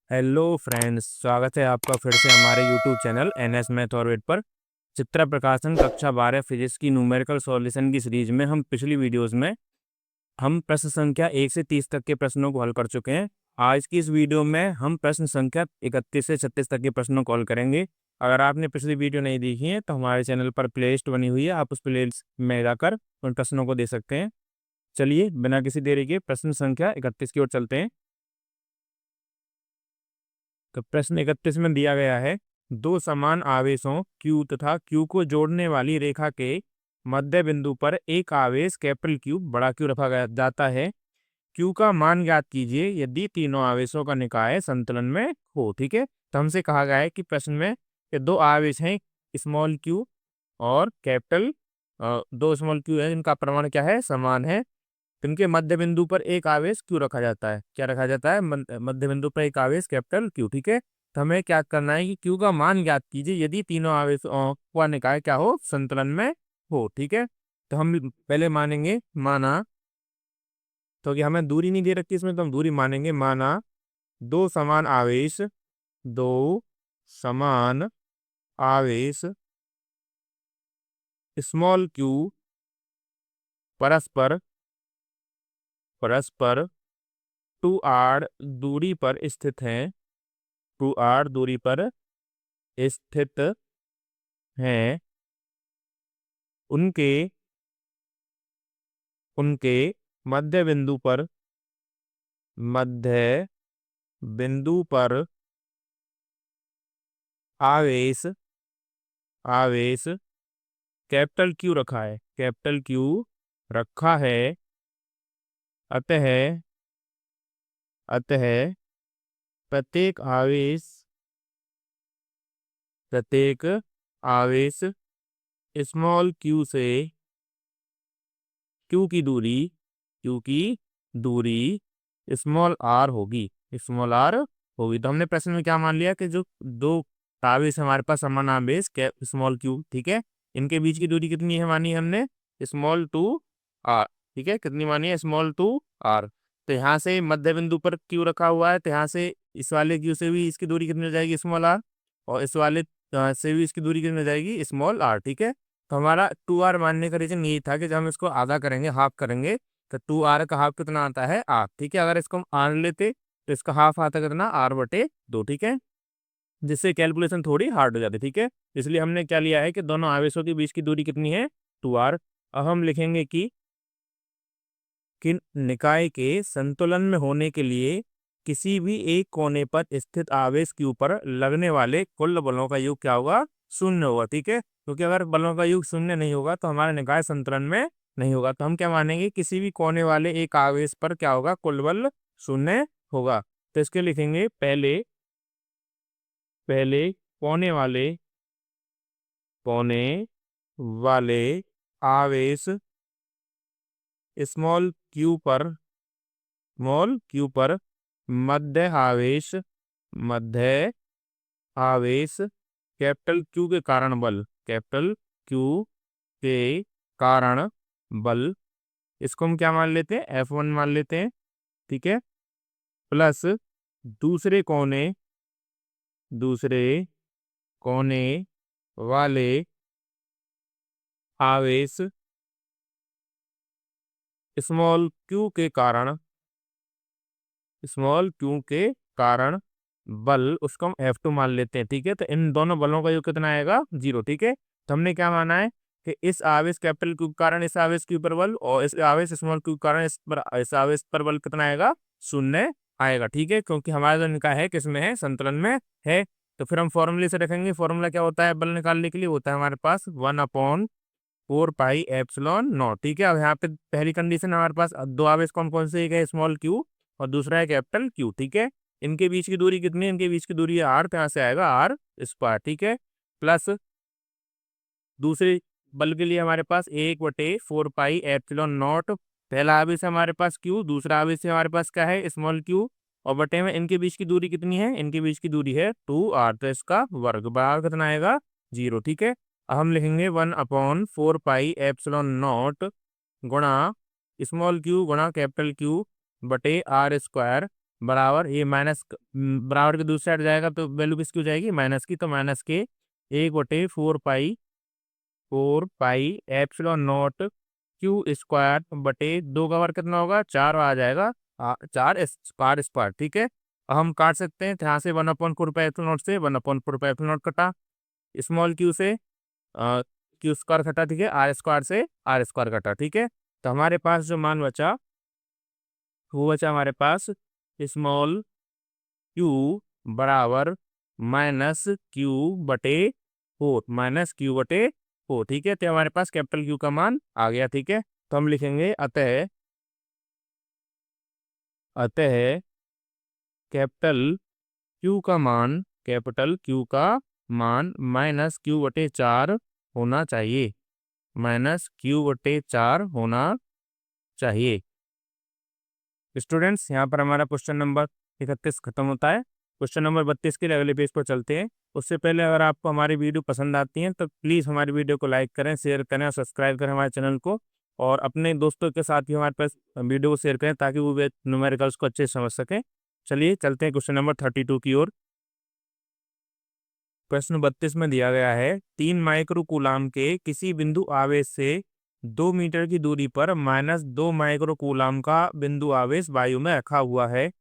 Hello friends, स्वागत है आपका फिर से हमारे यूट्यूब चैनल एनएस मैथ और वेट पर। चित्रा प्रकाशन कक्षा 12 फिजिक्स की न्यूमेरिकल सॉल्यूशन की सीरीज में हम पिछली वीडियोस में हम प्रश्न संख्या 1 से 30 तक के प्रश्नों को हल कर चुके हैं। आज की इस वीडियो में हम प्रश्न संख्या 31 से 36 तक के प्रश्नों को हल करेंगे। अगर आपने पिछली वीडियो नहीं देखी है तो हमारे चैनल पर प्लेलिस्ट बनी हुई है, आप उस प्लेलिस्ट में जाकर उन प्रश्नों को दे सकते हैं। चलिए बिना किसी देरी के प्रश्न संख्या 31 की ओर चलते हैं। तो प्रश्न 31 में दिया गया है, दो समान आवेशों Q तथा Q को जोड़ने वाली रेखा के मध्य बिंदु पर एक आवेश कैपिटल Q बड़ा Q रखा गया जाता है। Q का मान ज्ञात कीजिए यदि तीनों आवेशों का निकाय संतुलन में हो। ठीक है, तो हमसे कहा गया है कि प्रश्न में ये दो आवेश हैं, स्मॉल q और कैपिटल दो स्मॉल q है, इनका परिमाण क्या है, समान है। इनके मध्य बिंदु पर एक आवेश क्यू रखा जाता है। क्या रखा जाता है? मध्य बिंदु पर एक आवेश कैपिटल क्यू। ठीक है, तो हमें क्या करना है कि क्यू का मान ज्ञात कीजिए यदि तीनों आवेशों का निकाय क्या हो, संतुलन में हो। ठीक है, तो हम पहले मानेंगे, माना, तो कि हमें दूरी नहीं दे रखी इसमें, तो हम दूरी मानेंगे। माना दो समान आवेश, दो समान आवेश स्मॉल क्यू परस्पर परस्पर 2r दूरी पर स्थित हैं, 2r दूरी पर स्थित हैं। उनके उनके मध्य बिंदु पर मध्य बिंदु पर आवेश आवेश कैपिटल क्यू रखा है, कैपिटल क्यू रखा है। अतः अतः प्रत्येक आवेश स्मॉल क्यू से क्यू की दूरी स्मॉल आर होगी, स्मॉल आर होगी। तो हमने प्रश्न में क्या मान लिया कि जो दो आवेश हमारे पास समान आवेश स्मॉल क्यू, ठीक है, इनके बीच की दूरी कितनी है मानी हमने, स्मॉल टू आर। ठीक है, कितनी मानी है, स्मॉल टू आर। तो यहाँ से मध्य बिंदु पर क्यू रखा हुआ है, तो यहाँ से इस वाले क्यू से भी इसकी दूरी कितनी हो जाएगी, स्मॉल आर, और इस वाले से भी इसकी दूरी कितनी हो जाएगी, स्मॉल आर। ठीक है, तो हमारा 2r मानने का रीजन यही था कि जब हम इसको आधा करेंगे, हाफ करेंगे, तो 2r का हाफ कितना आता है, r। ठीक है, अगर इसको हम r लेते तो इसका हाफ आता कितना, r/2। ठीक है, जिससे कैलकुलेशन थोड़ी हार्ड हो जाती। ठीक है, इसलिए हमने क्या लिया है कि दोनों आवेशों के बीच की दूरी कितनी है, 2r। अब हम लिखेंगे कि निकाय के संतुलन में होने के लिए किसी भी एक कोने पर स्थित आवेश के ऊपर लगने वाले कुल बलों का योग क्या होगा, शून्य होगा। ठीक है, क्योंकि अगर बलों का योग शून्य नहीं होगा तो हमारा निकाय संतुलन में नहीं होगा। तो हम क्या मानेंगे, किसी भी कोने वाले एक आवेश पर क्या होगा, कुल बल शून्य होगा। तो इसके लिखेंगे, पहले पहले कोने वाले आवेश स्मॉल क्यू पर मध्य आवेश कैपिटल क्यू के कारण बल, कैपिटल क्यू के कारण बल, इसको हम क्या मान लेते हैं, F1 मान लेते हैं। ठीक है, प्लस दूसरे कोने वाले आवेश स्मॉल क्यू के कारण बल, उसको हम F2 मान लेते हैं। ठीक है, तो इन दोनों बलों का योग कितना आएगा, 0। ठीक है, तो हमने क्या माना है कि इस आवेश कैपिटल क्यू के कारण इस आवेश क्यू पर बल, और इस आवेश स्मॉल क्यू के कारण इस आवेश पर बल कितना आएगा, शून्य आएगा। ठीक है, क्योंकि हमारा जो निकाय है किसमें है, संतुलन में है। तो फिर हम फॉर्मूले से रखेंगे, फॉर्मूला क्या होता है बल निकालने के लिए, होता है हमारे पास 1/4πε0। ठीक है, अब यहाँ पे पहली कंडीशन हमारे पास दो आवेश कौन कौन से, एक है स्मॉल क्यू और दूसरा है कैपिटल क्यू। ठीक है, इनके बीच की दूरी कितनी है, इनके बीच की दूरी है r, तो यहाँ से आएगा r²। ठीक है, प्लस दूसरे बल के लिए हमारे पास 1/4πε0। पहला आवेश है हमारे पास q, दूसरा आवेश है हमारे पास क्या है, स्मॉल q, और बटे में इनके बीच की दूरी कितनी है, इनके बीच की दूरी है 2r, तो इसका वर्ग बराबर कितना आएगा, 0। ठीक है, अब हम लिखेंगे 1/4πε0 गुणा स्मॉल क्यू गुणा कैपिटल क्यू बटे r²। बराबर ये माइनस बराबर के दूसरी साइड जाएगा तो वैल्यू किसकी हो जाएगी, माइनस की, तो माइनस के 1/4 pi epsilon not Q square बटे 2 का वर्ग कितना होगा, 4 आ जाएगा, 4 स्क्वायर स्क्वायर। ठीक है, अब हम काट सकते हैं यहाँ से 1/4 पाई एप्सिलॉन नॉट से 1/4 पाई एप्सिलॉन नॉट कटा, स्मॉल क्यू से क्यू स्क्वायर कटा, ठीक है, आर स्क्वायर से आर स्क्वायर कटा। ठीक है, तो हमारे पास जो मान बचा वो बचा हमारे पास स्मॉल क्यू बराबर -Q/4। ठीक है, तो हमारे पास कैपिटल क्यू का मान आ गया। ठीक है, तो हम लिखेंगे अतः अतः कैपिटल क्यू का मान -Q/4 होना चाहिए, -Q/4 होना चाहिए। स्टूडेंट्स, यहाँ पर हमारा क्वेश्चन नंबर 31 खत्म होता है। क्वेश्चन नंबर 32 के लिए अगले पेज पर चलते हैं। उससे पहले अगर आपको हमारी वीडियो पसंद आती है तो प्लीज़ हमारी वीडियो को लाइक करें, शेयर करें और सब्सक्राइब करें हमारे चैनल को, और अपने दोस्तों के साथ भी हमारे पास वीडियो को शेयर करें ताकि वो भी न्यूमेरिकल्स को अच्छे से समझ सकें। चलिए चलते हैं क्वेश्चन नंबर 32 की ओर। प्रश्न 32 में दिया गया है 3 माइक्रो कूलाम के किसी बिंदु आवेश से 2 मीटर की दूरी पर -2 माइक्रो कूलाम का बिंदु आवेश वायु में रखा हुआ है।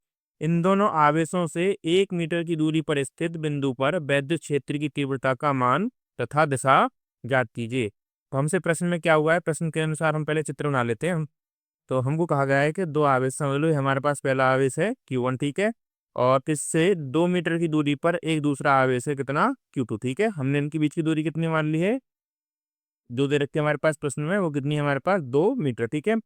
इन दोनों आवेशों से 1 मीटर की दूरी पर स्थित बिंदु पर वैद्युत क्षेत्र की तीव्रता का मान तथा दिशा ज्ञात कीजिए। तो हमसे प्रश्न में क्या हुआ है, प्रश्न के अनुसार हम पहले चित्र बना लेते हैं। तो हमको कहा गया है कि दो आवेश समझ लो, हमारे पास पहला आवेश है Q1, ठीक है, और इससे 2 मीटर की दूरी पर एक दूसरा आवेश है कितना, Q2। ठीक है, हमने इनके बीच की दूरी कितनी मान ली है, जो दे रखी है हमारे पास प्रश्न में, वो कितनी है हमारे पास 2 मीटर। ठीक है,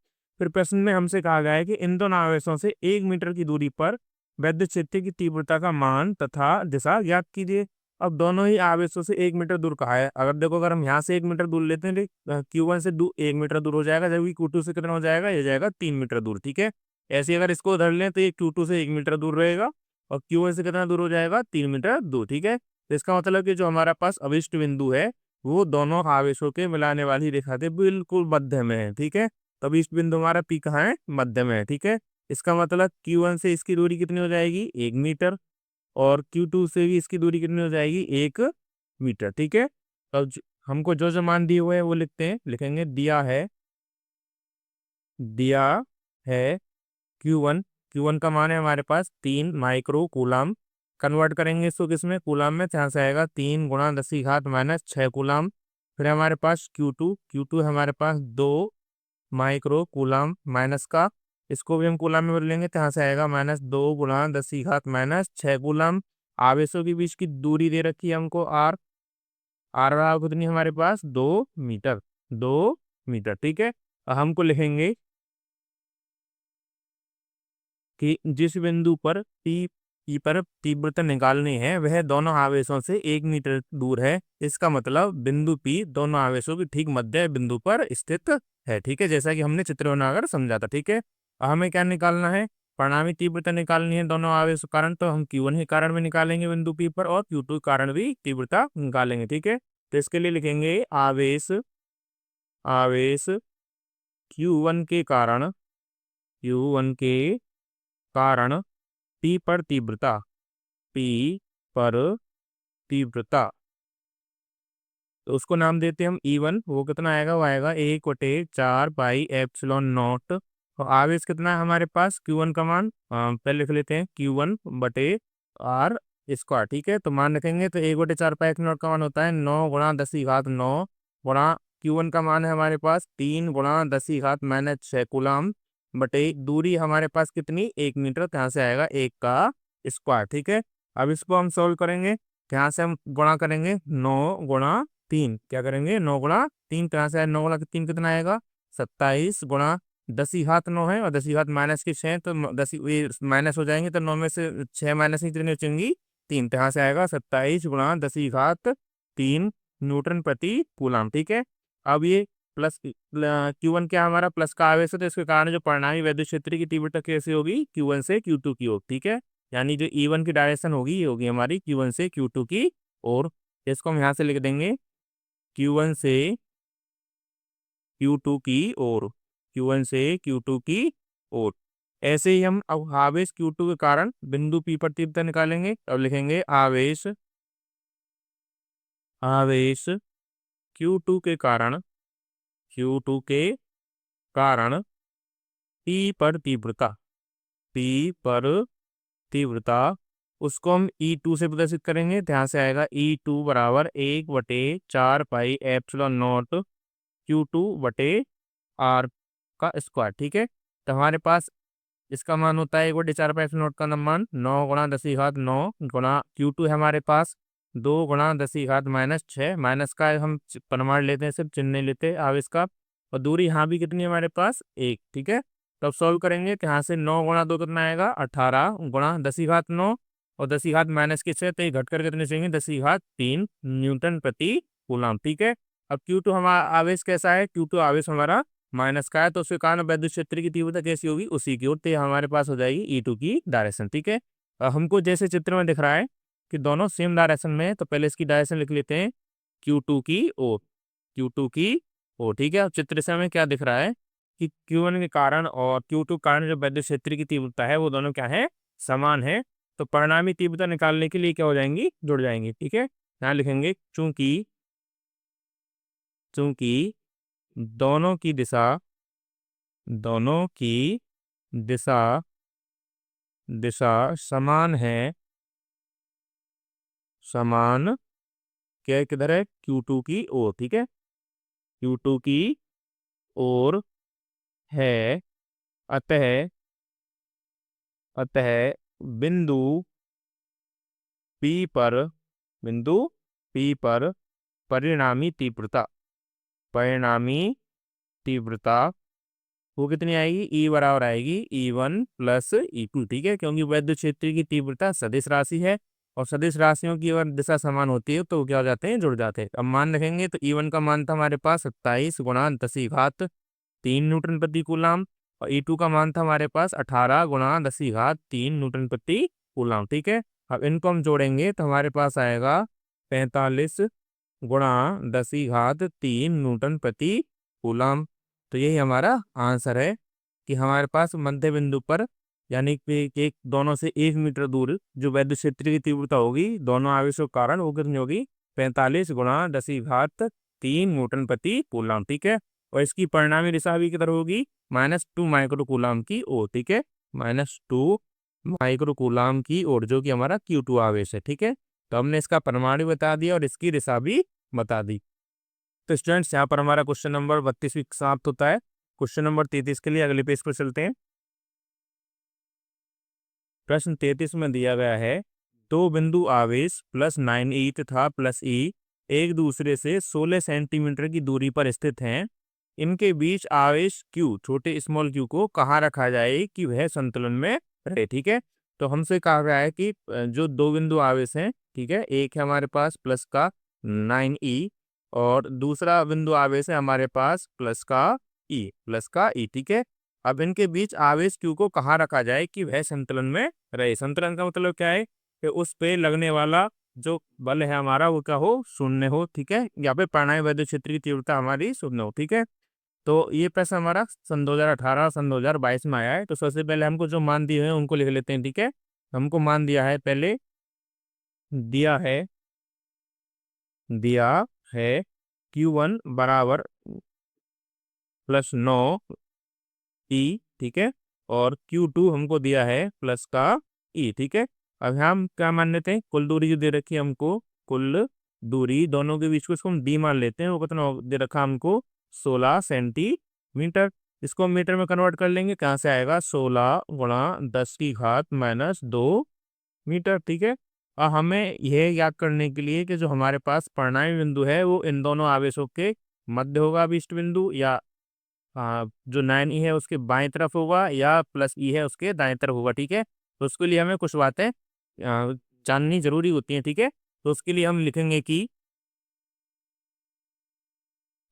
फिर प्रश्न में हमसे कहा गया है कि इन दोनों आवेशों से 1 मीटर की दूरी पर वैद्युत क्षेत्र की तीव्रता का मान तथा दिशा ज्ञात कीजिए। अब दोनों ही आवेशों से 1 मीटर दूर कहा है, अगर देखो अगर हम यहाँ से 1 मीटर दूर लेते हैं Q1 से 1 मीटर दूर हो जाएगा, जबकि Q2 से कितना हो जाएगा, ये जाएगा 3 मीटर दूर। ठीक है, ऐसे अगर इसको धर लें तो ये Q2 से 1 मीटर दूर रहेगा और Q1 से कितना दूर हो जाएगा, 3 मीटर दूर। ठीक है, तो इसका मतलब कि जो हमारा पास अभिष्ट बिंदु है वो दोनों आवेशों के मिलाने वाली रेखा के बिल्कुल मध्य में है। ठीक है, तो अभिष्ट बिंदु हमारा P कहाँ है, मध्य में है। ठीक है, इसका मतलब Q1 से इसकी दूरी कितनी हो जाएगी, 1 मीटर, और Q2 से भी इसकी दूरी कितनी हो जाएगी, 1 मीटर। ठीक है, अब हमको जो जो मान दिए हुए हैं वो लिखते हैं, लिखेंगे दिया है Q1 का मान है हमारे पास 3 माइक्रो कूलाम। कन्वर्ट करेंगे इसको किसमें, कूलाम में, यहाँ से आएगा 3 × 10⁻⁻6 कूलाम। फिर हमारे पास Q2 है हमारे पास 2 माइक्रो कूलाम माइनस का, इसको भी हम कूलाम में बदलेंगे तो यहाँ से आएगा -2 × 10⁻⁻6 कूलाम। आवेशों के बीच की दूरी दे रखी है हमको आर बराबर कितनी हमारे पास 2 मीटर। ठीक है, अब हमको लिखेंगे कि जिस बिंदु पर पी पर तीव्रता निकालनी है वह दोनों आवेशों से 1 मीटर दूर है। इसका मतलब बिंदु P दोनों आवेशों की ठीक मध्य बिंदु पर स्थित है। ठीक है, जैसा कि हमने चित्र बनाकर समझा था। ठीक है, अब हमें क्या निकालना है, परिणामी तीव्रता निकालनी है दोनों आवेश कारण, तो हम Q1 के कारण भी निकालेंगे बिंदु P पर और Q2 के कारण भी तीव्रता निकालेंगे। ठीक है, तो इसके लिए लिखेंगे आवेश Q1 के कारण P पर तीव्रता, तो उसको नाम देते हैं हम E1। वो कितना आएगा, वो आएगा 1/4 पाई एप्सिलॉन नॉट। और आवेश कितना है हमारे पास, Q1 का मान पहले लिख लेते हैं, Q1/R स्क्वायर। ठीक है, तो मान रखेंगे तो 1/4 पाई एप्सिलॉन नॉट का मान होता है 9 × 10⁻9 गुणा Q1 का मान है हमारे पास 3 × 10⁻6 कूलाम बटे दूरी हमारे पास कितनी, 1 मीटर, तो यहाँ से आएगा 1 का स्क्वायर। ठीक है, अब इसको हम सोल्व करेंगे, यहाँ से हम गुणा करेंगे 9 × 3, क्या करेंगे 9 × 3, तो यहाँ से 9 × 3 कितना आएगा, 27 × 10⁻9 है और 10⁻−6 तो 10 ये माइनस हो जाएंगे, तो 9 में से 6 माइनस कितनी बचेंगी, 3, तो यहाँ से आएगा 27 × 10⁻3 न्यूटन प्रति कूलाम। ठीक है, अब ये प्लस Q1 क्या हमारा प्लस का आवेश है, तो इसके कारण जो परिणामी वैद्युत क्षेत्र की तीव्रता कैसे होगी, Q1 से Q2 की ओर। ठीक है, यानी जो E1 की डायरेक्शन होगी ये होगी हमारी Q1 से Q2 की ओर। इसको हम यहाँ से लिख देंगे Q1 से Q2 की ओर, Q1 से Q2 की ओर। ऐसे ही हम अब आवेश Q2 के कारण बिंदु P पर तीव्रता निकालेंगे। अब लिखेंगे आवेश Q2 के कारण P पर तीव्रता उसको हम E2 से प्रदर्शित करेंगे। ध्यान से आएगा E2 बराबर 1/4 पाई एप्सिलॉन नॉट Q2 बटे R का स्क्वायर। ठीक है, तो हमारे पास इसका मान होता है 1/4 पाई एप्सिलॉन नॉट का मान 9 गुणा 10⁻9 गुणा Q2 है हमारे पास 2 गुणा 10⁻6। माइनस का हम प्रमाण लेते हैं, सिर्फ चिन्ह नहीं लेते आवेश का। और दूरी यहाँ भी कितनी है हमारे पास 1। ठीक है, तब सॉल्व करेंगे कि यहाँ से 9 गुणा 2 कितना आएगा 18 गुणा 10⁻9 और 10⁻6 तो ये घटकर कितने चाहिए 10⁻3 न्यूटन प्रति कूलम। ठीक है, अब Q2 हमारा आवेश कैसा है, Q2 आवेश हमारा माइनस का है, तो उसके कारण वैद्युत क्षेत्र की तीव्रता कैसी होगी उसी की ओर, तो हमारे पास हो जाएगी E2 की डायरेक्शन। ठीक है, हमको जैसे चित्र में दिख रहा है कि दोनों सेम डायरेक्शन में है, तो पहले इसकी डायरेक्शन लिख लेते हैं Q2 की ओर। ठीक है, अब चित्र से हमें क्या दिख रहा है कि Q1 के कारण और Q2 के कारण जो वैद्युत क्षेत्र की तीव्रता है वो दोनों क्या है, समान है। तो परिणामी तीव्रता निकालने के लिए क्या हो जाएंगी, जुड़ जाएंगी। ठीक है, यहाँ लिखेंगे चूंकि दोनों की दिशा समान है, क्या किधर है Q2 की ओर। ठीक है, Q2 की ओर है, अतः बिंदु P पर परिणामी तीव्रता वो कितनी आएगी, E बराबर आएगी E1 प्लस E2। ठीक है, क्योंकि वैद्युत क्षेत्र की तीव्रता सदिश राशि है और सदिश राशियों की अगर दिशा समान होती है तो क्या हो जाते हैं, जुड़ जाते हैं। अब मान रखेंगे तो E1 का मान था हमारे पास 27 गुणा 10⁻3 न्यूटन प्रति कूलम और E2 का मान था हमारे पास 18 गुणा 10⁻3 न्यूटन प्रति कूलम। ठीक है, अब इनको हम जोड़ेंगे तो हमारे पास आएगा 45 गुणा 10⁻3 न्यूटन प्रति कूलम। तो यही हमारा आंसर है कि हमारे पास मध्य बिंदु पर यानी कि एक दोनों से 1 मीटर दूर जो वैद्युत क्षेत्र की तीव्रता होगी दोनों आवेशों के कारण वो कितनी होगी 45 गुणा 10⁻3 न्यूटन प्रति कूलम। ठीक है, और इसकी परिणामी दिशा भी किधर होगी -2 माइक्रो कूलम की ओर। ठीक है, -2 माइक्रो कूलम की ओर, जो कि हमारा Q2 आवेश है। ठीक है, तो हमने इसका परिमाण भी बता दिया और इसकी दिशा भी बता दी। तो स्टूडेंट्स यहाँ पर हमारा क्वेश्चन नंबर 32 भी समाप्त होता है। क्वेश्चन नंबर 33 के लिए अगले पेज पर चलते हैं। प्रश्न 33 में दिया गया है दो बिंदु आवेश +9E तथा +E एक दूसरे से 16 सेंटीमीटर की दूरी पर स्थित हैं। इनके बीच आवेश Q छोटे स्मॉल q को कहाँ रखा जाए कि वह संतुलन में रहे। ठीक है, तो हमसे कहा गया है कि जो दो बिंदु आवेश हैं, ठीक है, एक है हमारे पास प्लस का 9E और दूसरा बिंदु आवेश है हमारे पास प्लस का E। ठीक है, अब इनके बीच आवेश Q को कहाँ रखा जाए कि वह संतुलन में रहे। संतुलन का मतलब क्या है कि उस पे लगने वाला जो बल है हमारा वो क्या हो, शून्य हो। ठीक है, यहाँ पे परिणामी वैद्युत क्षेत्र की तीव्रता हमारी शून्य हो। ठीक है, तो ये प्रश्न हमारा सन 2018 सन 2022 में आया है। तो सबसे पहले हमको जो मान दिए हैं उनको लिख लेते हैं। ठीक है, हमको मान दिया है, पहले दिया है Q1 बराबर +9E। ठीक है, और Q2 हमको दिया है प्लस का E। ठीक है, अब हम क्या मान लेते हैं, कुल दूरी जो दे रखी है हमको, कुल दूरी दोनों के बीच को इसको हम D मान लेते हैं। वो कितना दे रखा हमको 16 सेंटीमीटर। इसको हम मीटर में कन्वर्ट कर लेंगे, कहाँ से आएगा 16 गुणा 10⁻2 मीटर। ठीक है, और हमें यह याद करने के लिए कि जो हमारे पास परिणामी बिंदु है वो इन दोनों आवेशों के मध्य होगा अभिष्ट बिंदु, या जो 9E है उसके बाएं तरफ होगा या +E है उसके दाएं तरफ होगा। ठीक है, तो उसके लिए हमें कुछ बातें जाननी जरूरी होती हैं। ठीक है, तो उसके लिए हम लिखेंगे कि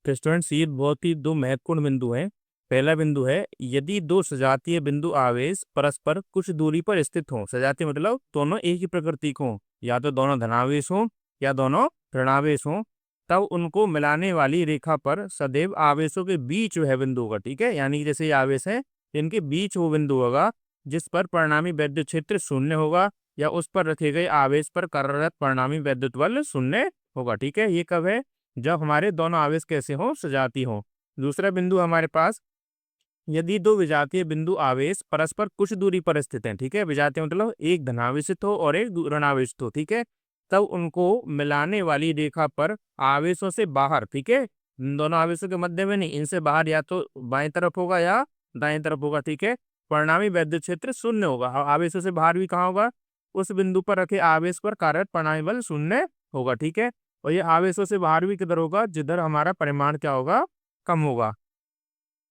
स्टूडेंट्स ये बहुत ही दो महत्वपूर्ण बिंदु हैं। पहला बिंदु है यदि दो सजातीय बिंदु आवेश परस्पर कुछ दूरी पर स्थित हों, सजातीय मतलब दोनों एक ही प्रकृति को, या तो दोनों धनावेश हों या दोनों ऋणावेश हों, तब उनको मिलाने वाली रेखा पर सदैव आवेशों के बीच वह बिंदु होगा। ठीक है, यानी जैसे ये आवेश है इनके बीच वो बिंदु होगा जिस पर परिणामी विद्युत क्षेत्र शून्य होगा या उस पर रखे गए आवेश पर कार्यरत परिणामी विद्युत बल शून्य होगा। ठीक है, ये कब है? जब हमारे दोनों आवेश कैसे हो? सजातीय हो। दूसरा बिंदु हमारे पास, यदि दो विजातीय बिंदु आवेश परस्पर कुछ दूरी पर स्थित हैं, ठीक है, विजातीय मतलब एक धनावेशित हो और एक ऋणावेशित हो, ठीक है, तब उनको मिलाने वाली रेखा पर आवेशों से बाहर, ठीक है, इन दोनों आवेशों के मध्य में नहीं, इनसे बाहर या तो बाएं तरफ होगा या दाएं तरफ होगा, ठीक है, परिणामी विद्युत क्षेत्र शून्य होगा। आवेशों से बाहर भी कहाँ होगा? उस बिंदु पर रखे आवेश पर कार्यरत परिणामी बल शून्य होगा। ठीक है, और ये आवेशों से बाहर भी किधर होगा? जिधर हमारा परिमाण क्या होगा? कम होगा।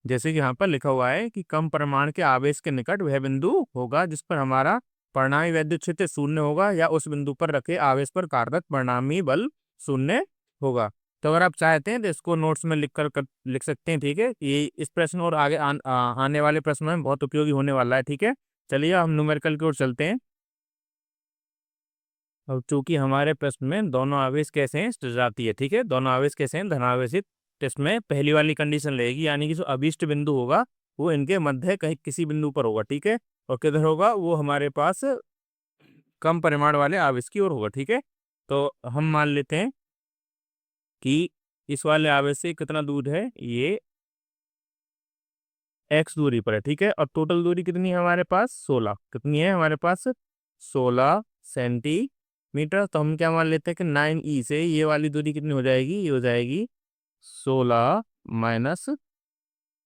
जैसे कि यहाँ पर लिखा हुआ है कि कम परिमाण के आवेश के निकट वह बिंदु होगा जिस पर हमारा परिणामी विद्युत क्षेत्र शून्य होगा या उस बिंदु पर रखे आवेश पर कार्यरत परिणामी बल शून्य होगा। तो अगर आप चाहते हैं तो इसको नोट्स में लिख सकते हैं। ठीक है, ये इस प्रश्न और आगे आने वाले प्रश्नों में बहुत उपयोगी होने वाला है। ठीक है, चलिए हम न्यूमेरिकल की ओर चलते हैं। अब चूंकि हमारे प्रश्न में दोनों आवेश कैसे हैं? सजातीय है। ठीक है, दोनों आवेश कैसे हैं? धनावेशित। टेस्ट में पहली वाली कंडीशन रहेगी, यानी कि जो अभीष्ट बिंदु होगा वो इनके मध्य कहीं किसी बिंदु पर होगा। ठीक है, और किधर होगा? वो हमारे पास कम परिमाण वाले आवेश की ओर होगा। ठीक है, तो हम मान लेते हैं कि इस वाले आवेश से कितना दूर है? ये x दूरी पर है। ठीक है, और टोटल दूरी कितनी है हमारे पास? 16। कितनी है हमारे पास? 16 सेंटीमीटर। तो हम क्या मान लेते हैं कि 9e से ये वाली दूरी कितनी हो जाएगी? ये हो जाएगी 16 माइनस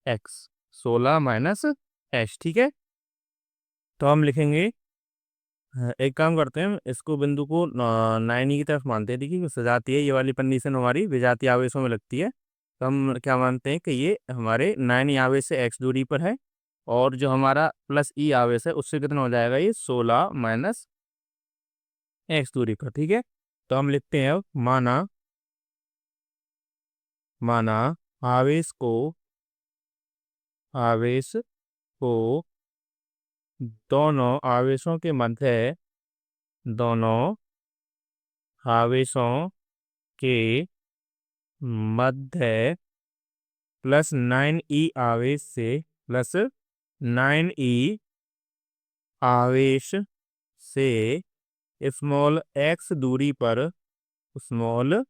एक्स, 16 माइनस एच। ठीक है, तो हम लिखेंगे, एक काम करते हैं, इसको बिंदु को 9e की तरफ मानते हैं। देखिए सजाती है, ये वाली कंडीशन हमारी विजातीय आवेशों में लगती है। तो हम क्या मानते हैं कि ये हमारे 9e आवेश से x दूरी पर है, और जो हमारा प्लस e आवेश है उससे कितना हो जाएगा? ये 16 माइनस x दूरी पर। ठीक है, तो हम लिखते हैं अब, माना आवेश को दोनों आवेशों के मध्य, दोनों आवेशों के मध्य प्लस 9e आवेश से, प्लस 9e आवेश से स्मॉल x दूरी पर, स्मॉल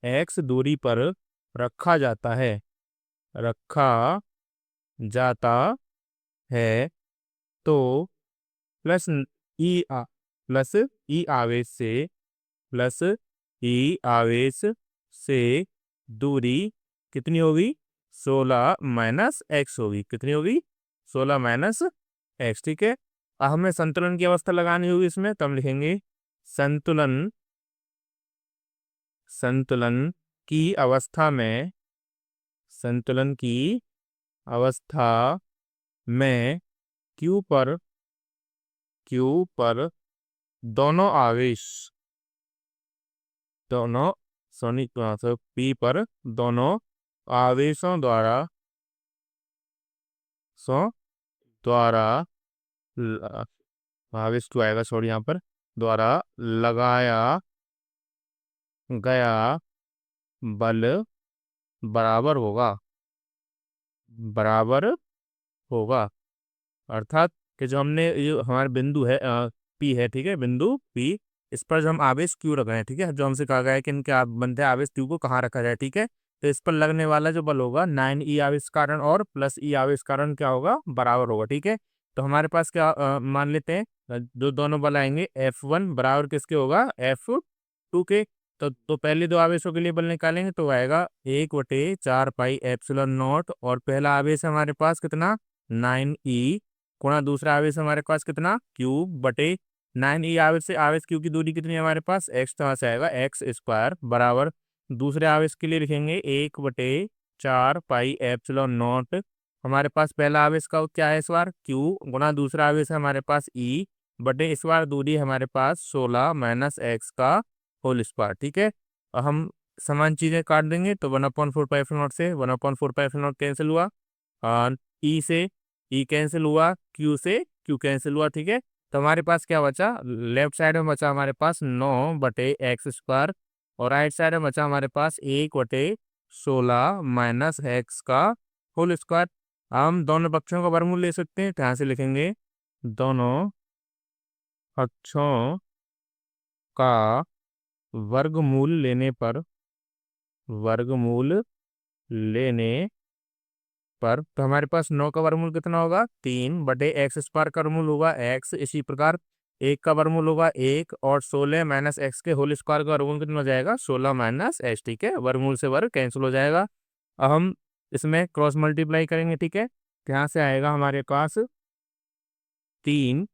x दूरी पर रखा जाता है, रखा जाता है। तो प्लस ई आवेश से, प्लस ई आवेश से दूरी कितनी होगी? 16 माइनस एक्स होगी। कितनी होगी? 16 माइनस एक्स। ठीक है, अब हमें संतुलन की अवस्था लगानी होगी इसमें, तो हम लिखेंगे संतुलन की अवस्था में, संतुलन की अवस्था में Q पर दोनों आवेश, दोनों सोनी P पर दोनों आवेशों द्वारा आवेश 2 आएगा, सॉरी, यहाँ पर द्वारा लगाया गया बल बराबर होगा। अर्थात कि जो हमने, ये हमारा बिंदु है पी है, ठीक है, बिंदु पी, इस पर जो हम आवेश क्यू रख रहे हैं, ठीक है, जो हमसे कहा गया है कि इनके बनते आवेश क्यू को कहाँ रखा जाए। ठीक है, तो इस पर लगने वाला जो बल होगा 9e आवेश कारण और प्लस ई आवेश कारण क्या होगा? बराबर होगा। ठीक है, तो हमारे पास क्या मान लेते हैं, जो दोनों बल आएंगे F1 बराबर किसके होगा? F2 के। तो पहले दो आवेशों के लिए बल निकालेंगे तो आएगा 1/4 पाई एप्सिलॉन नॉट, और पहला आवेश हमारे पास कितना? 9e, गुणा दूसरा आवेश हमारे पास कितना? क्यूब बटे 9e आवेश से आवेश क्यू की दूरी कितनी है हमारे पास? x, तो से आएगा एक्स स्क्वायर बराबर, दूसरे आवेश के लिए लिखेंगे 1/4 पाई एप्सिलॉन नॉट। हमारे पास पहला आवेश का क्या है इस बार? क्यू, गुणा दूसरा आवेश है हमारे पास ई, बटे इस बार दूरी हमारे पास 16 माइनस एक्स का होल स्क्वायर। ठीक है, और हम समान चीजें काट देंगे, तो 1/4 पाई एप्सिलॉन नॉट से 1/4 पाई एप्सिलॉन नॉट कैंसिल हुआ, और ई से ई कैंसिल हुआ, क्यू से क्यू कैंसिल हुआ। ठीक है, तो हमारे पास क्या बचा? लेफ्ट साइड में बचा हमारे पास 9/x², और राइट साइड में बचा हमारे पास 1/16 माइनस एक्स का होल स्क्वायर। हम दोनों पक्षों का वर्गमूल ले सकते हैं, तो यहाँ से लिखेंगे दोनों पक्षों का वर्गमूल लेने पर तो हमारे पास 9 का वर्गमूल कितना होगा 3/x² का वर्गमूल होगा x। इसी प्रकार 1 का वर्गमूल होगा 1 और 16 माइनस एक्स के होल स्क्वायर का वर्गमूल कितना हो जाएगा 16 माइनस एक्स। ठीक है, वर्गमूल से वर्ग कैंसिल हो जाएगा। अब हम इसमें क्रॉस मल्टीप्लाई करेंगे। ठीक है, तो यहाँ से आएगा हमारे पास 3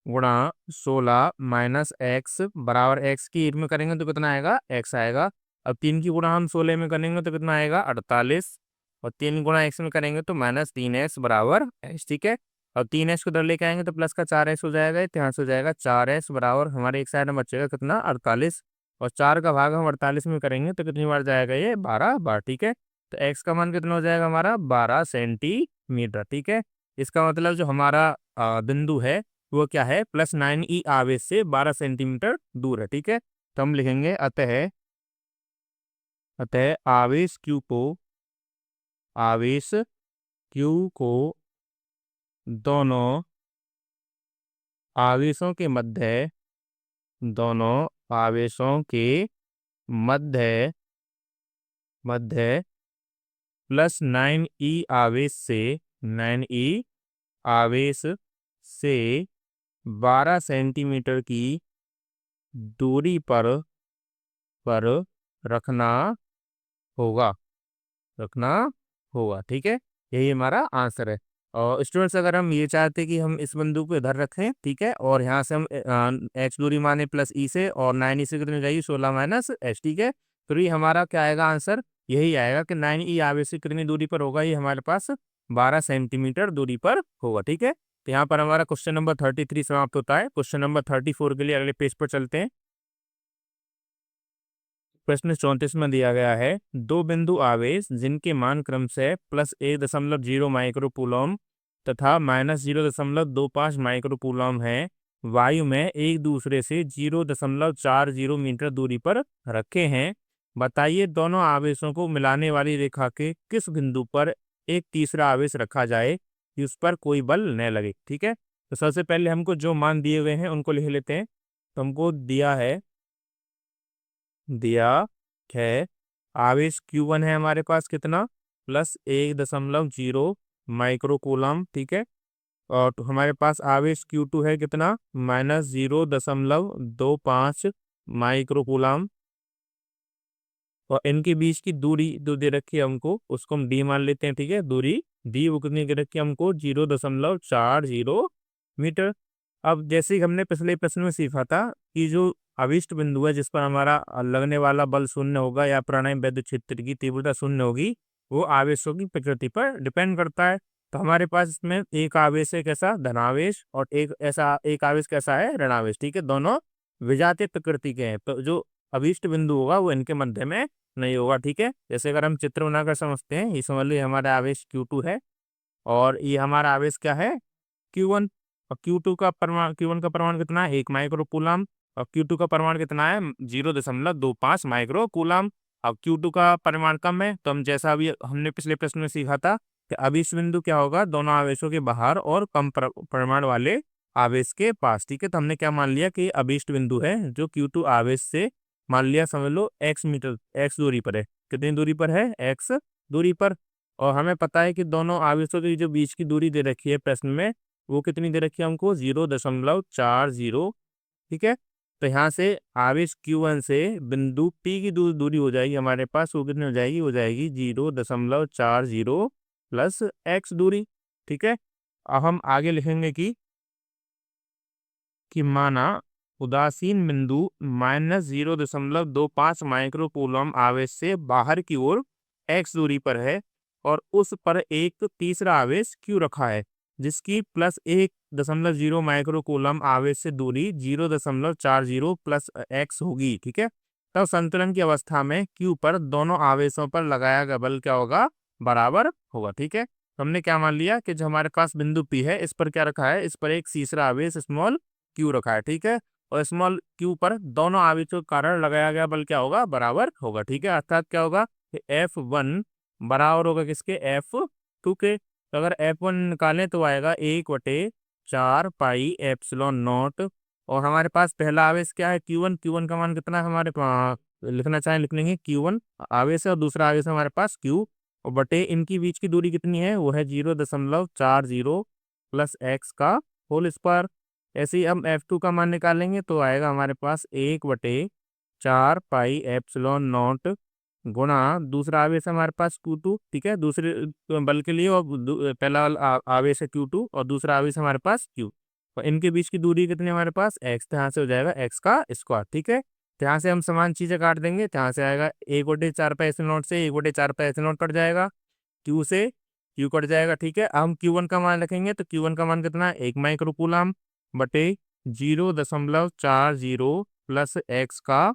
गुणा 16 माइनस एक्स बराबर एक्स की में करेंगे तो कितना आएगा एक्स आएगा। अब 3 की गुणा हम 16 में करेंगे तो कितना आएगा 48 और 3 गुणा एक्स में करेंगे तो -3x बराबर एक्स। ठीक है, अब 3x को इधर लेके आएंगे तो प्लस का 4x हो जाएगा, तो यहाँ से हो जाएगा 4x बराबर हमारे एक साइड में बचेगा कितना 48 और 4 का भाग हम 48 में करेंगे तो कितनी बार जाएगा ये 12 बार। ठीक है, तो x का मान कितना हो जाएगा हमारा 12 सेंटीमीटर। ठीक है, इसका मतलब जो हमारा बिंदु है वो क्या है +9e आवेश से 12 सेंटीमीटर दूर है। ठीक है, तो हम लिखेंगे अतः आवेश Q को दोनों आवेशों के मध्य +9e आवेश से 12 सेंटीमीटर की दूरी पर रखना होगा। ठीक है, यही हमारा आंसर है। और स्टूडेंट्स अगर हम ये चाहते हैं कि हम इस बिंदु को इधर रखें, ठीक है, और यहाँ से हम x दूरी माने +e से और 9e से कितनी जाएगी 16 माइनस h। ठीक है, तो ये हमारा क्या आएगा आंसर यही आएगा कि 9e आवेश से कितनी दूरी पर होगा, ये हमारे पास 12 सेंटीमीटर दूरी पर होगा। ठीक है, तो यहाँ पर हमारा क्वेश्चन नंबर 33 समाप्त होता है। क्वेश्चन नंबर 34 के लिए अगले पेज पर चलते हैं। प्रश्न 34 में दिया गया है दो बिंदु आवेश जिनके मान क्रमशः +1.0 माइक्रोकूलम तथा -0.25 माइक्रोकूलम है वायु में एक दूसरे से 0.40 मीटर दूरी पर रखे हैं। बताइए दोनों आवेशों को मिलाने वाली रेखा के किस बिंदु पर एक तीसरा आवेश रखा जाए कि उस पर कोई बल न लगे। ठीक है, तो सबसे पहले हमको जो मान दिए हुए हैं उनको लिख लेते हैं। तो हमको दिया है आवेश Q1 है हमारे पास कितना +1.0 माइक्रोकूलम। ठीक है, और तो हमारे पास आवेश Q2 है कितना -0.25 माइक्रोकूलम और इनके बीच की दूरी जो दे रखी है हमको उसको हम d मान लेते हैं। ठीक है, दूरी d वो कितनी दे रखी है हमको 0.40 मीटर। अब जैसे ही हमने पिछले प्रश्न में सीखा था कि जो अभिष्ट बिंदु है जिस पर हमारा लगने वाला बल शून्य होगा या प्राणायाम वैद्युत क्षेत्र की तीव्रता शून्य होगी, वो आवेशों की प्रकृति पर डिपेंड करता है। तो हमारे पास इसमें एक आवेश है कैसा धनावेश और एक आवेश कैसा है ऋणावेश। ठीक है, दोनों विजातीय प्रकृति के हैं, तो जो अभिष्ट बिंदु होगा वो इनके मध्य में नहीं होगा। ठीक है, जैसे अगर हम चित्र बनाकर समझते हैं, ये समझ लीजिए हमारा आवेश Q2 है और ये हमारा आवेश क्या है Q1 और Q1 का परमाणु कितना है 1 माइक्रोकूलम और Q2 का परमाणु कितना है 0.25 माइक्रोकूलम। अब Q2 का परिमाण कम है तो हम जैसा अभी हमने पिछले प्रश्न में सीखा था कि अभिष्ट बिंदु क्या होगा दोनों आवेशों के बाहर और कम परिमाण वाले आवेश के पास। ठीक है, तो हमने क्या मान लिया कि अभिष्ट बिंदु है जो Q2 आवेश से मान लिया समझ लो x दूरी पर है। कितनी दूरी पर है x दूरी पर, और हमें पता है कि दोनों आवेशों की जो बीच की दूरी दे रखी है प्रश्न में वो कितनी दे रखी है हमको 0.40। ठीक है, तो यहाँ से आवेश Q1 से बिंदु P की दूरी हो जाएगी हमारे पास, वो कितनी हो जाएगी 0.40 प्लस x दूरी। ठीक है, अब हम आगे लिखेंगे कि माना उदासीन बिंदु -0.25 माइक्रोकूलम आवेश से बाहर की ओर x दूरी पर है और उस पर एक तीसरा आवेश Q रखा है जिसकी +1.0 माइक्रोकूलम आवेश से दूरी 0.40 प्लस x होगी। ठीक है, तब संतुलन की अवस्था में Q पर दोनों आवेशों पर लगाया गया बल क्या होगा बराबर होगा। ठीक है, तो हमने क्या मान लिया कि जो हमारे पास बिंदु P है इस पर क्या रखा है, इस पर एक तीसरा आवेश स्मॉल q रखा है। ठीक है, और स्मॉल q पर दोनों आवेशों के कारण लगाया गया बल क्या होगा बराबर होगा। ठीक है, अर्थात क्या होगा F1 बराबर होगा किसके F2 F2 के, तो अगर F1 निकालें तो आएगा 1/4 पाई एप्सिलॉन नॉट। और हमारे पास पहला आवेश क्या है, Q1। Q1 का मान कितना है हमारे पास, लिखना चाहें लिख लेंगे, Q1 आवेश है और दूसरा आवेश है हमारे पास Q, और बटे इनकी बीच की दूरी कितनी है, वो है 0.40 प्लस एक्स का होल स्क्वायर। ऐसे ही हम F2 का मान निकालेंगे तो आएगा हमारे पास 1/4 पाई एप्सिलॉन नॉट गुणा दूसरा आवेश है हमारे पास Q2, ठीक है, दूसरे बल के लिए, और पहला आवेश है Q2 और दूसरा आवेश हमारे पास Q, और इनके बीच की दूरी कितनी है हमारे पास x, तो यहाँ से हो जाएगा x का स्क्वायर, ठीक है। तो यहाँ से हम समान चीजें काट देंगे, तो यहाँ से आएगा 1/4 पाई एप्सिलॉन नॉट से 1/4 पाई एप्सिलॉन नॉट कट जाएगा, Q से Q कट जाएगा, ठीक है। अब हम Q1 का मान रखेंगे तो Q1 का मान कितना है, 1 माइक्रो कूलम बटे 0.40 प्लस एक्स का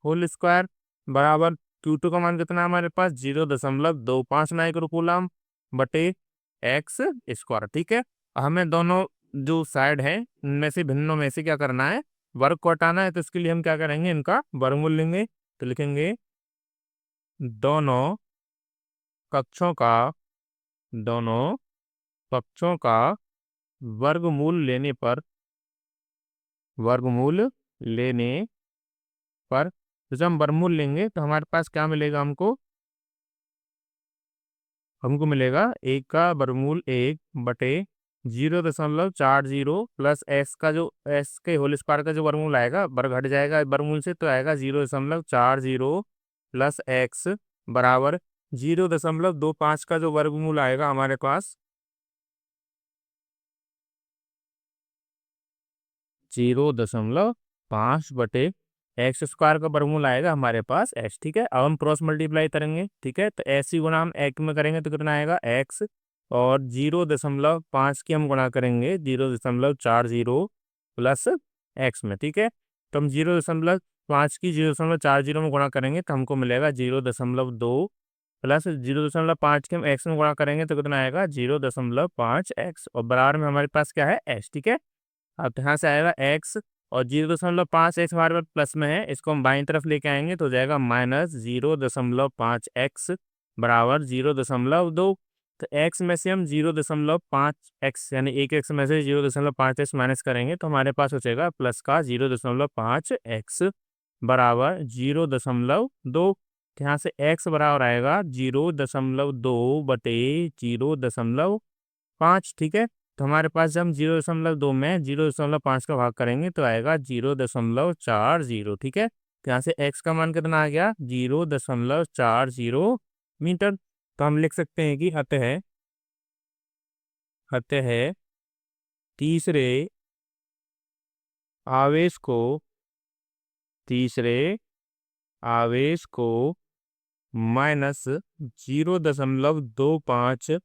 होल स्क्वायर बराबर Q2 का मान कितना है हमारे पास 0.25 माइक्रो कूलम बटे एक्स स्क्वायर, ठीक है। हमें दोनों जो साइड है इनमें से भिन्नों में से क्या करना है, वर्ग को हटाना है, तो इसके लिए हम क्या करेंगे, इनका वर्गमूल लेंगे। तो लिखेंगे दोनों कक्षों का दोनों पक्षों का वर्गमूल लेने पर तो जब हम वर्गमूल लेंगे तो हमारे पास क्या मिलेगा, हमको मिलेगा 1 का वर्गमूल 1 बटे 0.40 प्लस एक्स का जो एक्स के होल स्क्वायर का जो वर्गमूल आएगा, वर्ग हट जाएगा वर्गमूल से, तो आएगा 0.40 प्लस एक्स बराबर 0.25 का जो वर्गमूल आएगा हमारे पास 0.5 बटे एक्स स्क्वायर का वर्गमूल आएगा हमारे पास एक्स, ठीक है। अब हम क्रॉस मल्टीप्लाई करेंगे, ठीक है, तो ऐसी गुणा हम एक्स में करेंगे तो कितना आएगा एक्स, और 0.5 की हम गुणा करेंगे 0.40 प्लस एक्स में, ठीक है। तो हम 0.5 की 0.40 में गुणा करेंगे तो हमको मिलेगा 0.2 प्लस 0.5 के हम एक्स में गुणा करेंगे तो कितना आएगा 0.5 एक्स, और बराबर में हमारे पास क्या है एक्स, ठीक है। अब यहाँ से आएगा एक्स, और 0.5 एक्स हमारे पास प्लस में है, इसको हम बाईं तरफ लेके आएंगे तो हो जाएगा -0.5 एक्स बराबर 0.2। तो एक्स में से हम 0.5 एक्स यानी एक एक्स में से 0.5 एक्स माइनस करेंगे तो हमारे पास हो जाएगा प्लस का 0.5 एक्स बराबर 0.2। यहाँ से एक्स बराबर आएगा 0.2 बटे 0.5, ठीक है। तो हमारे पास जब हम 0.2 में 0.5 का भाग करेंगे तो आएगा 0.40, ठीक है। तो यहाँ से x का मान कितना आ गया 0.40 मीटर। तो हम लिख सकते हैं कि अतः तीसरे आवेश को -0.25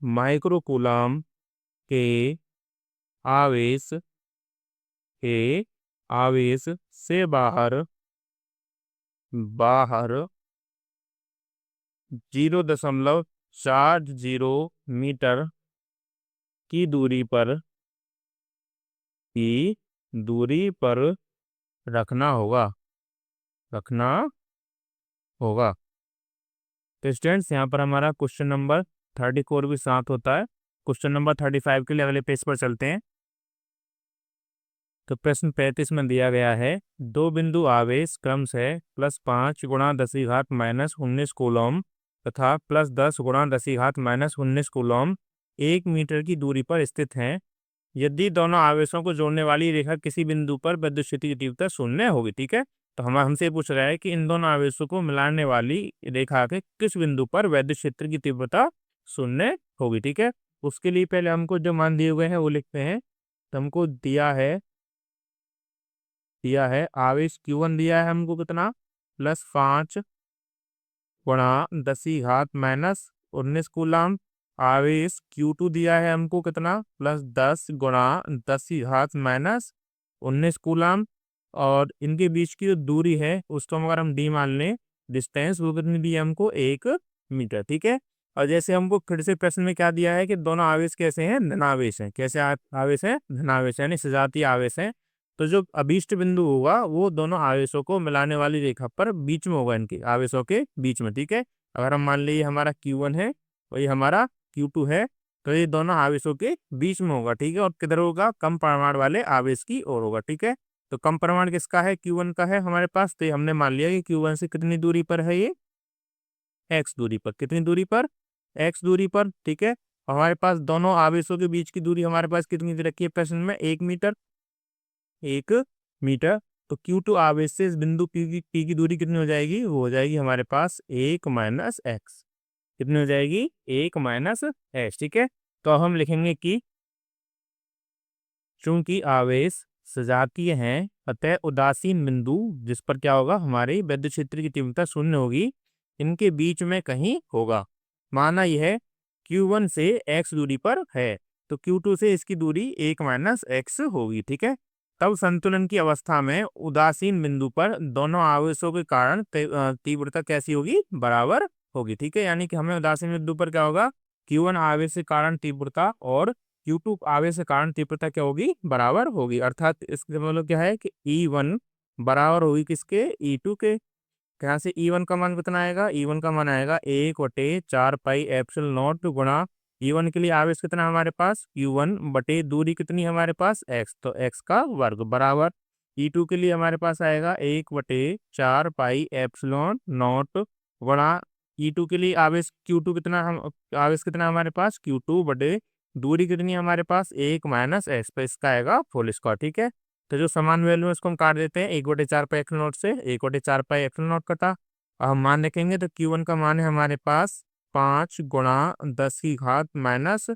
माइक्रो कूलम के आवेश से बाहर 0.40 मीटर की दूरी पर रखना होगा। तो स्टूडेंट्स यहाँ पर हमारा क्वेश्चन नंबर 34 भी साथ होता है। क्वेश्चन नंबर 35 के लिए अगले पेज पर चलते हैं। तो प्रश्न 35 में दिया गया है, दो बिंदु आवेश क्रम से +5 गुणा 10⁻⁻19 कूलम तथा +10 गुणा 10⁻⁻19 कूलम 1 मीटर की दूरी पर स्थित हैं। यदि दोनों आवेशों को जोड़ने वाली रेखा किसी बिंदु पर विद्युत क्षेत्र की तीव्रता 0 होगी, ठीक है। तो हमसे पूछ रहा है कि इन दोनों आवेशों को मिलाने वाली रेखा के किस बिंदु पर विद्युत क्षेत्र की तीव्रता 0 होगी, ठीक है। उसके लिए पहले हमको जो मान दिए हुए हैं वो लिखते हैं। तो हमको दिया है आवेश Q1 दिया है हमको कितना +5 गुणा 10⁻⁻19 कूलम। आवेश Q2 दिया है हमको कितना +10 गुणा 10⁻⁻19 कूलम, और इनके बीच की जो दूरी है उसको अगर हम d मान लें, डिस्टेंस वो कितनी दी है हमको 1 मीटर, ठीक है। और जैसे हमको फिर से प्रश्न में क्या दिया है कि दोनों आवेश कैसे हैं, धनावेश हैं। कैसे आवेश हैं, धनावेश यानी सजातीय आवेश हैं। तो जो अभीष्ट बिंदु होगा वो दोनों आवेशों को मिलाने वाली रेखा पर बीच में होगा, इनके आवेशों के बीच में, ठीक है। अगर हम मान लीजिए हमारा Q1 है, वही हमारा Q2 है, तो ये दोनों आवेशों के बीच में होगा, ठीक है। और किधर होगा? कम परमाणु वाले आवेश की ओर होगा, ठीक है। तो कम परमाणु किसका है? Q1 का है हमारे पास। तो ये हमने मान लिया कि Q1 से कितनी दूरी पर है ये? x दूरी पर। कितनी दूरी पर? x दूरी पर, ठीक है। हमारे पास दोनों आवेशों के बीच की दूरी हमारे पास कितनी दे रखी है प्रश्न में? 1 मीटर। 1 मीटर। तो Q2 आवेश से इस बिंदु P की दूरी कितनी हो जाएगी? वो हो जाएगी हमारे पास 1 माइनस एक्स। कितनी हो जाएगी? 1 माइनस एक्स, ठीक है। तो अब हम लिखेंगे कि चूंकि आवेश सजातीय हैं, अतः उदासीन बिंदु जिस पर क्या होगा? हमारे विद्युत क्षेत्र की तीव्रता शून्य होगी, इनके बीच में कहीं होगा। माना यह Q1 से x दूरी पर है, तो Q2 से इसकी दूरी 1 माइनस एक्स होगी, ठीक है। तब संतुलन की अवस्था में उदासीन बिंदु पर दोनों आवेशों के कारण तीव्रता कैसी होगी? बराबर होगी, ठीक है। यानी कि हमें उदासीन बिंदु पर क्या होगा? Q1 आवेश के कारण तीव्रता और Q2 आवेश के कारण तीव्रता क्या होगी? बराबर होगी। अर्थात इसका मतलब क्या है कि E1 बराबर होगी किसके? E2 के। यहाँ से E1 का मान कितना आएगा? E1 का मान आएगा 1/4 पाई एप्सिलॉन नॉट गुणा E1 के लिए आवेश कितना हमारे पास? Q1 बटे दूरी कितनी हमारे पास? x, तो x का वर्ग बराबर E2 के लिए हमारे पास आएगा 1/4 पाई एप्सिलॉन नॉट गुणा E2 के लिए आवेश Q2 कितना आवेश कितना हमारे पास? Q2 बटे दूरी कितनी हमारे पास? 1 माइनस एक्स, पे इसका आएगा फुल स्क्वायर, ठीक है। तो जो समान वैल्यू है उसको हम काट देते हैं। 1/4 पाई एप्सिलॉन नॉट से 1/4 पाई एप्सिलॉन नॉट कटा। अब हम मान लिखेंगे तो Q1 का मान है हमारे पास 5 गुणा 10 की घात माइनस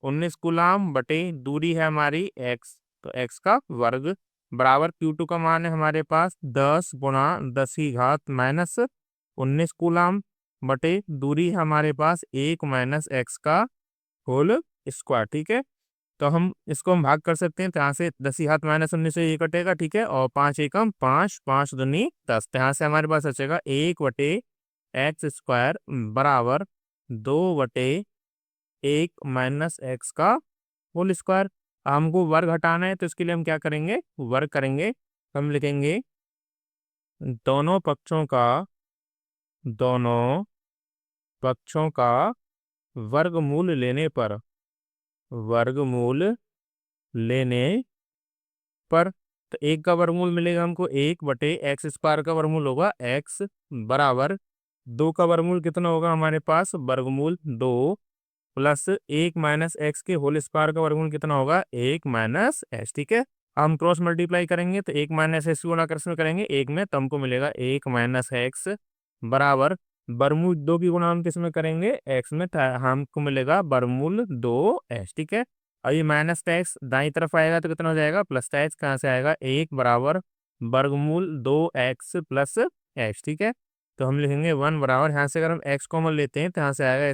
19 कूलाम बटे दूरी है हमारी x, तो x का वर्ग बराबर Q2 का मान है हमारे पास 10 गुणा 10 की घात माइनस 19 कूलाम बटे दूरी है हमारे पास 1 माइनस एक्स का होल स्क्वायर, ठीक है। तो हम इसको हम भाग कर सकते हैं। तो यहाँ से 10 की घात माइनस 19 से ये कटेगा, ठीक है। और 5 एकम 5, 5 दूनी 10। तो यहाँ से हमारे पास बचेगा 1/x² बराबर 2/1 माइनस एक्स का होल स्क्वायर। हमको वर्ग हटाना है, तो इसके लिए हम क्या करेंगे? वर्ग करेंगे। हम लिखेंगे दोनों पक्षों का वर्गमूल लेने पर तो 1 का वर्गमूल मिलेगा हमको 1/x² का वर्गमूल होगा x बराबर 2 का वर्गमूल कितना होगा हमारे पास? वर्गमूल 2 प्लस 1 माइनस एक्स के होल स्क्वायर का वर्गमूल कितना होगा? 1 माइनस एक्स, ठीक है। हम क्रॉस मल्टीप्लाई करेंगे तो 1 माइनस एक्स गुणा कर करेंगे 1 में, तो हमको मिलेगा 1 माइनस एक्स बराबर वर्गमूल 2 की गुणा हम किसमें करेंगे? एक्स में, हमको मिलेगा वर्गमूल 2x, ठीक है। और ये माइनस का एक्स दाईं तरफ आएगा तो कितना हो जाएगा? प्लस का एक्स कहाँ से आएगा? 1 बराबर वर्गमूल 2x प्लस एक्स, ठीक है। तो हम लिखेंगे 1 बराबर, यहाँ से अगर हम x कॉमन लेते हैं तो यहाँ से आएगा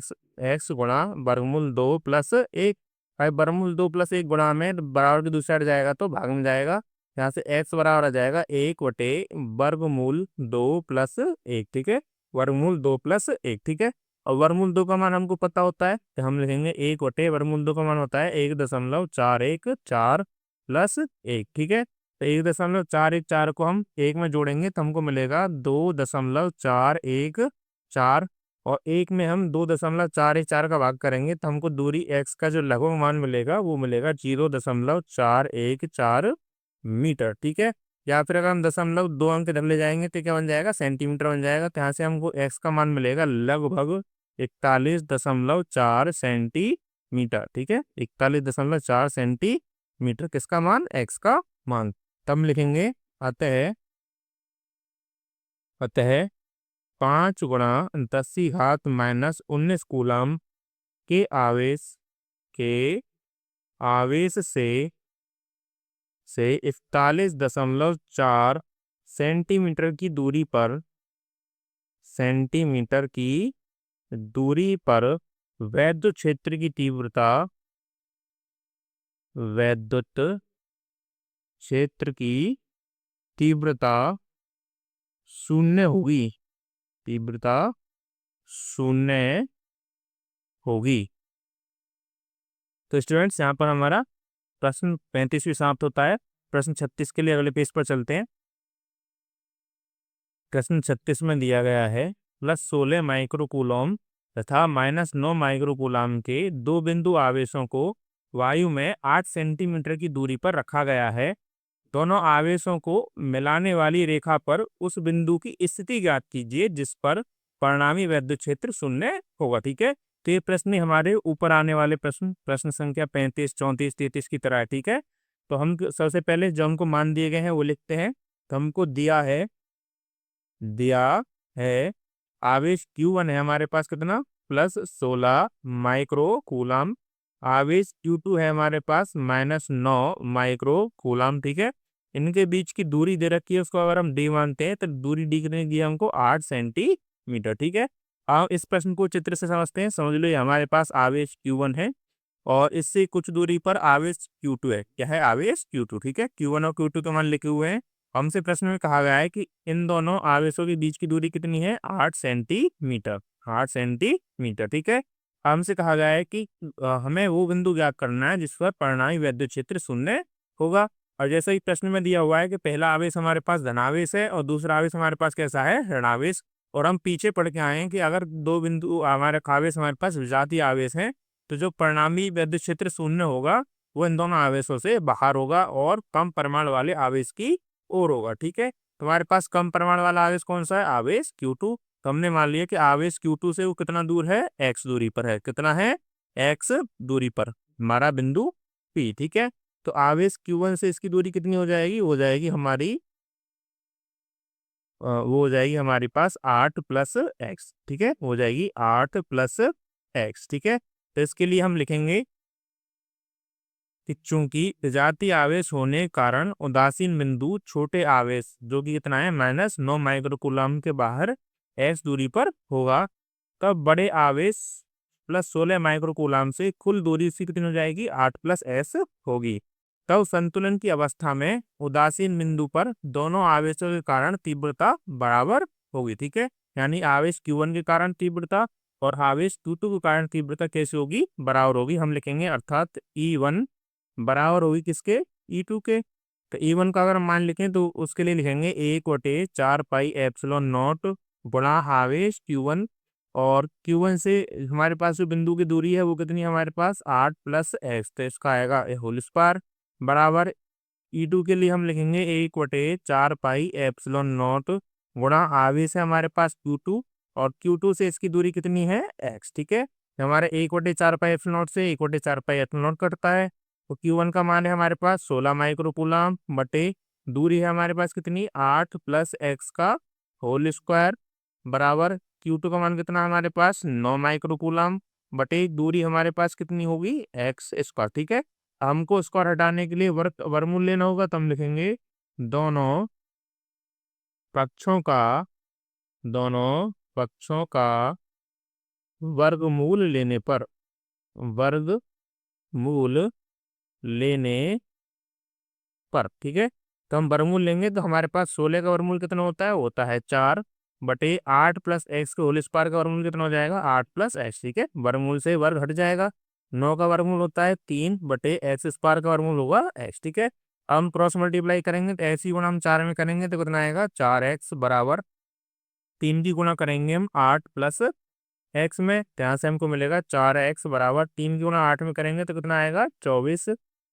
एक्स गुणा वर्गमूल 2 प्लस 1। भाई वर्गमूल 2 प्लस 1 गुणा में बराबर की दूसरी साइड जाएगा तो भाग में जाएगा। यहाँ से x बराबर आ जाएगा 1/वर्गमूल 2 प्लस 1, ठीक है। वर्गमूल 2 प्लस 1, ठीक है। और वर्गमूल 2 का मान हमको पता होता है, तो हम लिखेंगे 1/वर्गमूल 2 का मान होता है 1.414 प्लस 1, ठीक है। तो 1.414 को हम 1 में जोड़ेंगे तो हमको मिलेगा 2.414, और 1 में हम 2.414 का भाग करेंगे तो हमको दूरी x का जो लगभग मान मिलेगा वो मिलेगा 0.414 मीटर, ठीक है। या फिर अगर हम 2 अंक इधर ले जाएंगे तो क्या बन जाएगा? सेंटीमीटर बन जाएगा। तो यहाँ से हमको x का मान मिलेगा लगभग 41.4 सेंटीमीटर, ठीक है। 41.4 सेंटीमीटर किसका मान? x का मान। तब लिखेंगे अतः 5 गुणा 10 की घात माइनस 19 कूलम के आवेश से 41.4 सेंटीमीटर की दूरी पर विद्युत क्षेत्र की तीव्रता शून्य होगी। तो स्टूडेंट्स यहाँ पर हमारा प्रश्न 35 समाप्त होता है। प्रश्न 36 के लिए अगले पेज पर चलते हैं। प्रश्न 36 में दिया गया है +16 माइक्रो कूलम तथा -9 माइक्रोकूलाम के दो बिंदु आवेशों को वायु में 8 सेंटीमीटर की दूरी पर रखा गया है। दोनों आवेशों को मिलाने वाली रेखा पर उस बिंदु की स्थिति ज्ञात कीजिए जिस पर परिणामी विद्युत क्षेत्र शून्य होगा। ठीक है, तो ये प्रश्न हमारे ऊपर आने वाले प्रश्न संख्या 35, 34, 33 की तरह है। ठीक है, तो हम सबसे पहले जो हमको मान दिए गए हैं वो लिखते हैं। तो हमको दिया है आवेश Q1 है हमारे पास कितना, +16 माइक्रो कूलाम। आवेश Q2 है हमारे पास -9 माइक्रो कूलाम। ठीक है, इनके बीच की दूरी दे रखी है, उसको अगर हम d मानते हैं तो दूरी डी कितनी दी है हमको, 8 सेंटीमीटर। ठीक है, अब इस प्रश्न को चित्र से समझते हैं। समझ लो ये हमारे पास आवेश Q1 है और इससे कुछ दूरी पर आवेश Q2 है। क्या है, आवेश Q2। ठीक है, Q1 और Q2 तो मान लिखे हुए हैं। हमसे प्रश्न में कहा गया है कि इन दोनों आवेशों के बीच की दूरी कितनी है, 8 सेंटीमीटर। 8 सेंटीमीटर। ठीक है, हमसे कहा गया है कि हमें वो बिंदु ज्ञात करना है जिस पर परिणामी विद्युत क्षेत्र शून्य होगा। और जैसा ही प्रश्न में दिया हुआ है कि पहला आवेश हमारे पास धनावेश है और दूसरा आवेश हमारे पास कैसा है, ऋणावेश। और हम पीछे पढ़ के आए हैं कि अगर दो बिंदु हमारे आवेश हमारे पास विजातीय आवेश हैं तो जो परिणामी विद्युत क्षेत्र शून्य होगा वो इन दोनों आवेशों से बाहर होगा और कम परिमाण वाले आवेश की ओर होगा। ठीक है, तुम्हारे पास कम परिमाण वाला आवेश कौन सा है, आवेश Q2। तो हमने मान लिया कि आवेश Q2 से वो कितना दूर है, x दूरी पर है। कितना है, x दूरी पर हमारा बिंदु P। ठीक है, तो आवेश Q1 से इसकी दूरी कितनी हो जाएगी, हो जाएगी हमारी वो हो जाएगी हमारे पास 8 + x। ठीक है, हो जाएगी 8 + x। ठीक है, तो इसके लिए हम लिखेंगे कि चूंकि विजातीय आवेश होने के कारण उदासीन बिंदु छोटे आवेश जो कि कितना है, -9 माइक्रोकूलम के बाहर x दूरी पर होगा, तब बड़े आवेश +16 माइक्रोकूलम से कुल दूरी इसकी कितनी हो जाएगी, 8 + s होगी। तब संतुलन की अवस्था में उदासीन बिंदु पर दोनों आवेशों के कारण तीव्रता बराबर होगी। ठीक है, यानी आवेश Q1 के कारण तीव्रता और आवेश Q2 के कारण तीव्रता कैसे होगी, बराबर होगी। हम लिखेंगे अर्थात E1 बराबर होगी किसके, E2 के। तो E1 का अगर हम मान लिखें तो उसके लिए लिखेंगे 1/4πε0 गुणा आवेश Q1। और Q1 से हमारे पास जो बिंदु की दूरी है वो कितनी है हमारे पास, 8 + x। तो इसका आएगा होल स्क्वायर बराबर E2 के लिए हम लिखेंगे 1/4πε0 गुणा आवेश है हमारे पास Q2 और Q2 से इसकी दूरी कितनी है, x। ठीक है, हमारे 1/4πε0 से 1/4πε0 कटता है। तो Q1 का मान है हमारे पास 16 माइक्रोकूलम बटे दूरी है हमारे पास कितनी, 8 + x का होल स्क्वायर बराबर Q2 का मान कितना हमारे पास, 9 माइक्रोकूलम बटे दूरी हमारे पास कितनी होगी, x स्क्वायर। ठीक है, हमको स्क्वायर हटाने के लिए वर्गमूल लेना होगा, तो हम लिखेंगे दोनों दोनों पक्षों का वर्गमूल लेने पर वर्गमूल लेने ठीक है, तो हम वर्गमूल लेंगे तो हमारे पास 16 का वर्गमूल कितना होता है 4 बटे 8 + x के होल स्क्वायर का वर्गमूल कितना हो जाएगा, 8 + x। ठीक है, वर्गमूल से वर्ग हट जाएगा। 9 का वर्गमूल होता है 3 बटे x स्क्वायर का वर्गमूल होगा x। ठीक है, अब हम क्रॉस मल्टीप्लाई करेंगे तो ऐसी गुणा हम 4 में करेंगे तो कितना आएगा, 4x बराबर 3 की गुणा करेंगे हम 8 + x में, यहाँ से हमको मिलेगा 4x बराबर 3 की गुणा 8 में करेंगे तो कितना आएगा, 24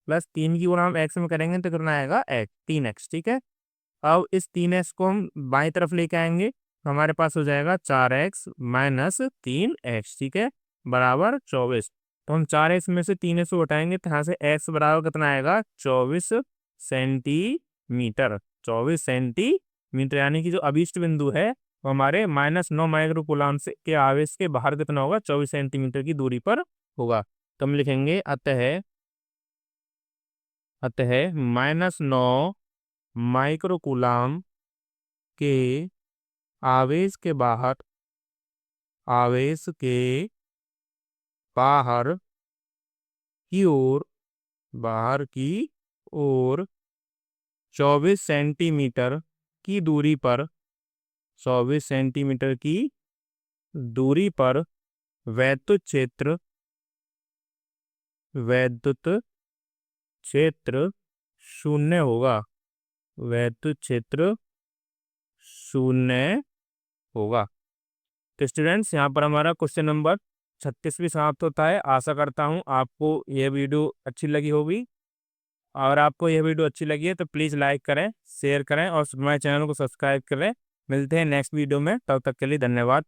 + 3 की गुणा हम x में करेंगे तो कितना आएगा, 3x। ठीक है, अब इस 3x को हम बाईं तरफ लेके आएंगे, हमारे पास हो जाएगा 4x - 3x। ठीक है, बराबर 24। तो हम 4x में से 3x को हटाएंगे तो यहाँ से x बराबर कितना आएगा, 24 सेंटीमीटर। 24 सेंटीमीटर यानी कि जो अभीष्ट बिंदु है वो हमारे -9 माइक्रोकूलम से के आवेश के बाहर कितना होगा, 24 सेंटीमीटर की दूरी पर होगा। तो हम लिखेंगे अतः -9 माइक्रोकूलम के आवेश के बाहर की ओर 24 सेंटीमीटर की दूरी पर 24 सेंटीमीटर की दूरी पर वैद्युत क्षेत्र शून्य होगा। वैद्युत क्षेत्र शून्य होगा। तो स्टूडेंट्स यहाँ पर हमारा क्वेश्चन नंबर 36 भी समाप्त होता है। आशा करता हूँ आपको यह वीडियो अच्छी लगी होगी। और आपको यह वीडियो अच्छी लगी है तो प्लीज़ लाइक करें, शेयर करें और हमारे चैनल को सब्सक्राइब करें। मिलते हैं नेक्स्ट वीडियो में, तब तक के लिए धन्यवाद।